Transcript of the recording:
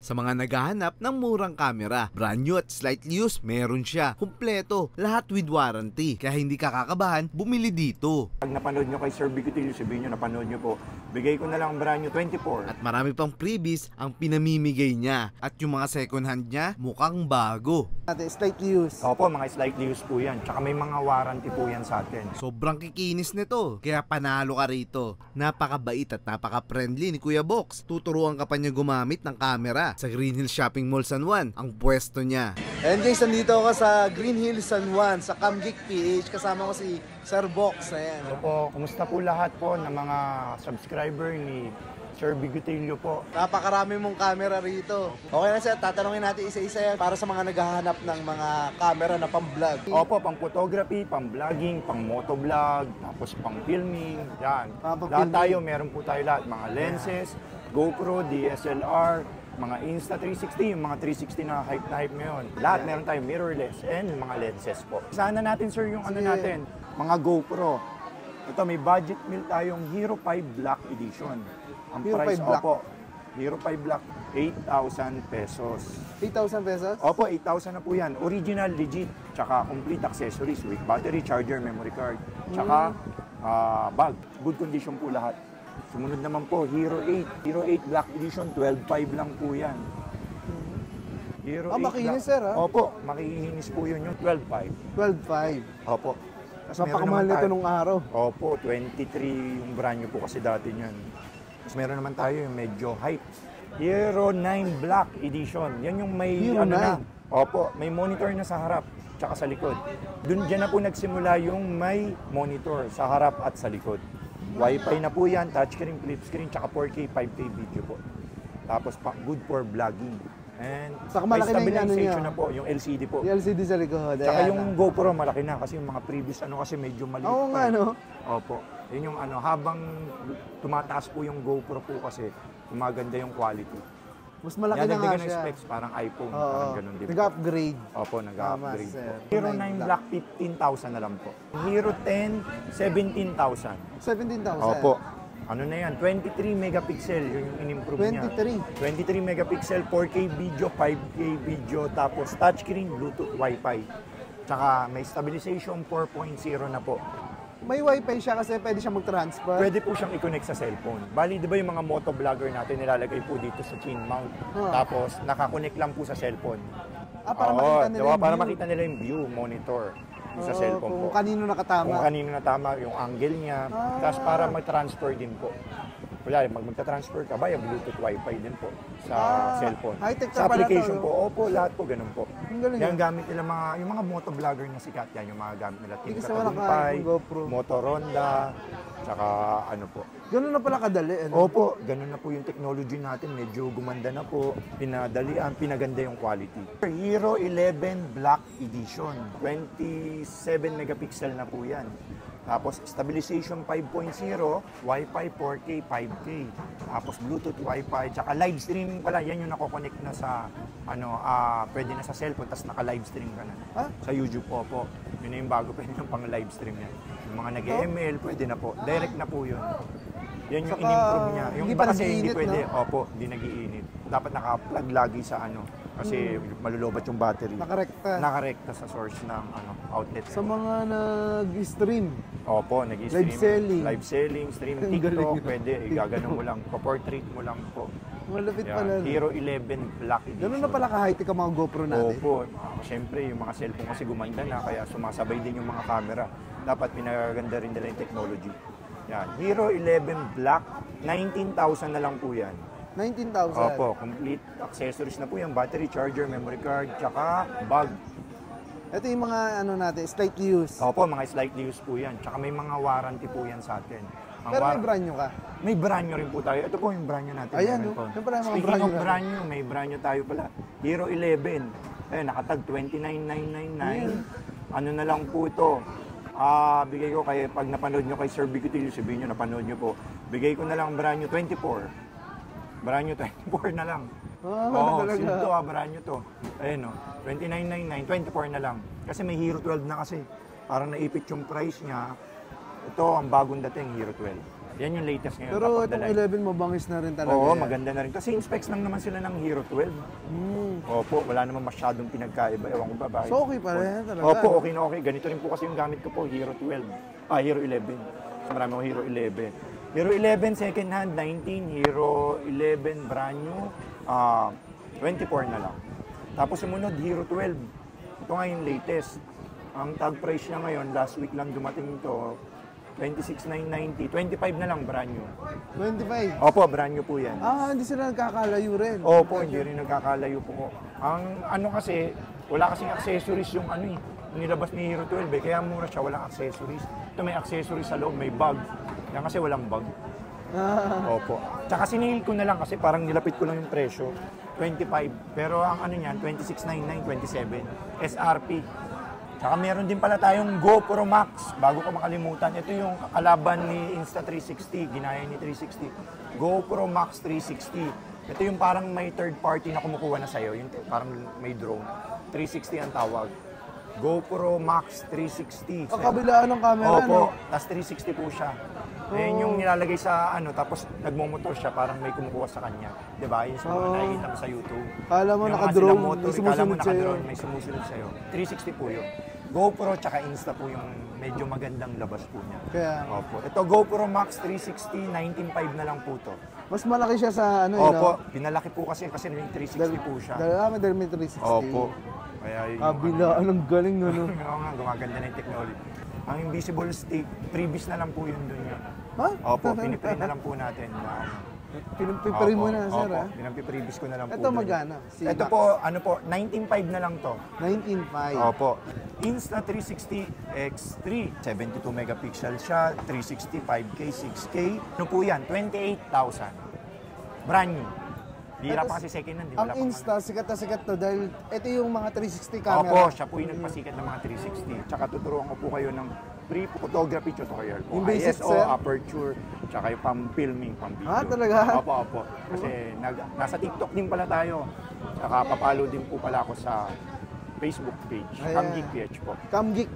Sa mga naghahanap ng murang camera, brand new at slightly used, meron siya. Kumpleto, lahat with warranty. Kaya hindi ka kakabahan, bumili dito. Pag napanood nyo kay Sir Bigotilio, sabihin nyo, napanood nyo po, bigay ko na lang brand new 24. At marami pang freebies ang pinamimigay niya. At yung mga second hand niya, mukhang bago. Slightly used. Opo, mga slightly used po yan. Tsaka may mga warranty po yan sa atin. Sobrang kikinis nito, kaya panalo ka rito. Napakabait at napaka-friendly ni Kuya Box. Tuturuan ka pa niya gumamit ng camera sa Green Hills Shopping Mall San Juan, ang pwesto niya. And guys, nandito ako sa Green Hills San Juan, sa Camgeek PH. Kasama ko si Sir Box. Ayan. Opo, kumusta po lahat po ng mga subscriber ni Sir Bigotilio po? Napakarami mong camera rito. Okay na sir, tatanungin natin isa-isa para sa mga naghahanap ng mga camera na pang-vlog. Opo, pang photography, pang vlogging, pang motovlog, tapos pang filming, yan. Lahat tayo, meron po tayo lahat. Mga lenses, GoPro, DSLR, mga Insta360, yung mga 360 na hype ngayon. Lahat meron tayo mirrorless and mga lenses po. Sana natin sir yung ano natin, mga GoPro. Ito may budget meal tayong Hero 5 Black Edition. Ang Hero price 5 Black? opo, Hero 5 Black, 8,000 pesos. 8,000 pesos? Opo, 8,000 na po yan. Original, legit, tsaka complete accessories with battery, charger, memory card, tsaka bag. Good condition po lahat. Sumunod naman po, Hero 8. Hero 8 Black Edition, 12,500 lang po yan. Hero 8 makinis Black. sir ha? Opo, makikinis po yun yung 12,500. 12,500. Opo. Napakamahal nito nung araw. Opo, 23 yung brand nyo po kasi dati niyan. Tapos meron naman tayo yung medyo hype. Hero 9 Black Edition. Yan yung may Hero 9? na. Opo, may monitor na sa harap tsaka sa likod. Dyan na po nagsimula yung may monitor sa harap at sa likod. Wi-Fi na po yan, touchscreen, flip screen, tsaka 4K, 5K video po. Tapos good for vlogging. And may stabilization na po, yung LCD po. Yung LCD sa likod. Tsaka yung GoPro malaki na kasi yung mga previous kasi medyo maliit Oo nga, no? Opo. Yun yung habang tumataas po yung GoPro po kasi gumaganda yung quality. Mas malaki na nga siya. Specs, parang iPhone, parang ganun din. Nag-upgrade. Opo, nag-upgrade po. Sir. Hero 9 Black, 15,000 na lang po. Hero 10, 17,000. 17,000? Opo. Ano na yan? 23 megapixel, yun yung in-improve niya. 23 megapixel, 4K video, 5K video, tapos touchscreen, Bluetooth, Wi-Fi. Tsaka may stabilization 4.0 na po. May Wi-Fi siya kasi pwede siya mag-transfer? Pwede po siyang i-connect sa cellphone. Bali, di ba yung mga motovlogger natin nilalagay po dito sa chin mount. Tapos, nakakonect lang po sa cellphone. Para makita nila yung view. Para makita nila yung view, monitor sa cellphone po. Kung kanino nakatama. Kung kanino natama, yung angle niya. Tapos para mag-transfer din po. Wala, magta-transfer ka ba, yung Bluetooth Wi-Fi din po sa cellphone. High-tech sa application to, po, opo, lahat po ganun po. Yan Galing gamit nila yung mga motovlogger na sikat yan, yung mga gamit nila. Team wala Katagumpay, GoPro. Motoronda, tsaka ano po. Ganun na pala kadali. Opo, ganun na po yung technology natin. Medyo gumanda na po. Pinadalian, pinaganda yung quality. Hero 11 Black Edition. 27 megapixel na po yan. Tapos stabilization 5.0, Wi-Fi 4K, 5K. Tapos Bluetooth Wi-Fi, tsaka live streaming pala. Yan yung nako-connect na sa pwede na sa cellphone, tapos naka-live stream ka na. Sa YouTube po. Yun na yung bago, pwede na pang live stream yan. Yung mga nag-ML, pwede na po. Direct na po yun. Yan yung in-improve niya. Yung iba kasi hindi pwede. Opo, hindi nag-iinit. Dapat naka-plug lagi sa kasi malulobat yung battery. Nakarekta sa source ng outlet. Sa mga nag-stream. Opo, nag-stream. Live selling, stream TikTok, pwede. Igaganon mo lang. Pa-portrait mo lang po. Malapit pala. Hero 11 Black Edition. Ganun na pala ka-high-tech ang mga GoPro natin. Opo. Siyempre, yung mga cellphone kasi gumanda na, kaya sumasabay din yung mga camera. Dapat pinagaganda rin nila yung technology. Yan. Hero 11 Black, 19,000 na lang po yan. 19,000? Opo, complete accessories na po yan. Battery, charger, memory card, tsaka bag. Ito yung mga natin, slightly used. Opo, mga slightly used po yan. Tsaka may mga warranty po yan sa atin. Pero may brand new ka? May brand new rin po tayo. Ito po yung brand new natin. Ayan, Speaking of brand new, may brand new tayo pala. Hero 11. Ayun, nakatag 29,999. Ano na lang po ito. Bigay ko pag napanood nyo kay Sir Bigotilio, sabihin nyo, napanood nyo po. Bigay ko na lang brand new 24. Brand new 24 na lang. Silto brand new to. Ayun 29,999, 24 na lang. Kasi may Hero 12 na kasi. Parang naipit yung price niya. Ito ang bagong dating, Hero 12. Yan yung latest ngayon. Pero top of the itong line. 11 mabangis na rin talaga. Oo, yan. maganda na rin. Kasi yung specs lang naman sila ng Hero 12. Opo, wala naman masyadong pinagkaiba. Ewan ko ba bakit. So okay pala yan talaga. Opo, okay na okay. Ganito rin po kasi yung gamit ko po, Hero 12. Hero 11. So, marami akong Hero 11. Hero 11 second hand, 19. Hero 11 brand new, 24 na lang. Tapos sumunod, Hero 12. Ito nga yung latest. Ang tag price niya ngayon, last week lang dumating ito, 26,990. 25 na lang, brand new. 25. Opo, brand new po yan. Hindi sila nagkakalayo rin. Opo, hindi rin nagkakalayo po. Ang ano kasi, wala kasing accessories yung ano eh. Nilabas ni Hero 12 eh, kaya mura siya, walang accessories. Ito may accessories sa loob, may bag. Yan kasi walang bag. Opo. Tsaka sinihil ko na lang kasi parang nilapit ko lang yung presyo. 25. Pero ang ano niyan, 26,990, 27. SRP. Tsaka meron din pala tayong GoPro Max. Bago ko makalimutan, ito yung kalaban ni Insta360, ginaya ni 360. GoPro Max 360. Ito yung parang may third party na kumukuha na sa'yo, yung parang may drone. 360 ang tawag. GoPro Max 360. Kabilaan ng camera, Opo, no? tas 360 po siya. Ayun yung nilalagay sa ano, tapos nagmumotor siya, parang may kumukuha sa kanya. Diba? Yung sa mga nakikita mo sa YouTube. Kala mo Yung mga naka-drone, silang motor, may kala mo sumusunod sa'yo. naka-drone, may sumusunod sa'yo. 360 po yun. GoPro tsaka Insta po yung medyo magandang labas po niya. Kaya, Opo. Ito GoPro Max 360, 19.5 na lang po to. mas malaki siya sa ano, Opo, pinalaki po kasi may 360 po siya. Dahil may 360. Opo. Kaya yun yung Kabilaan, ang galing, no? Oo nga, gumaganda na yung technology. Ang invisible stick, freebies na lang po yun dun yun. Ha? Opo, piniprint na lang po natin. Pinipipray mo na, sir, ha? Pinampiprevious ko na lang po. Ito dun. magana? Ito po, ano po, 19.5 na lang to. 19.5. Opo. Insta360 X3, 72 megapixel siya, 360, 5K, 6K. Ano po yan? 28,000. Brand new. Bihira pa kasi second hand. Ang Insta, sikat na sikat to dahil ito yung mga 360 camera. Opo, siya po yung nagpasikat ng mga 360. Tsaka tuturuan ko po kayo ng free photography tutorial po. Yung basic, ISO, sir? aperture, tsaka yung pang-filming, pang-video. Talaga? Opo. Kasi nasa TikTok din pala tayo. Tsaka papalo din po pala ako sa Facebook page. Ayan. Cam Geek PH po. Cam Geek.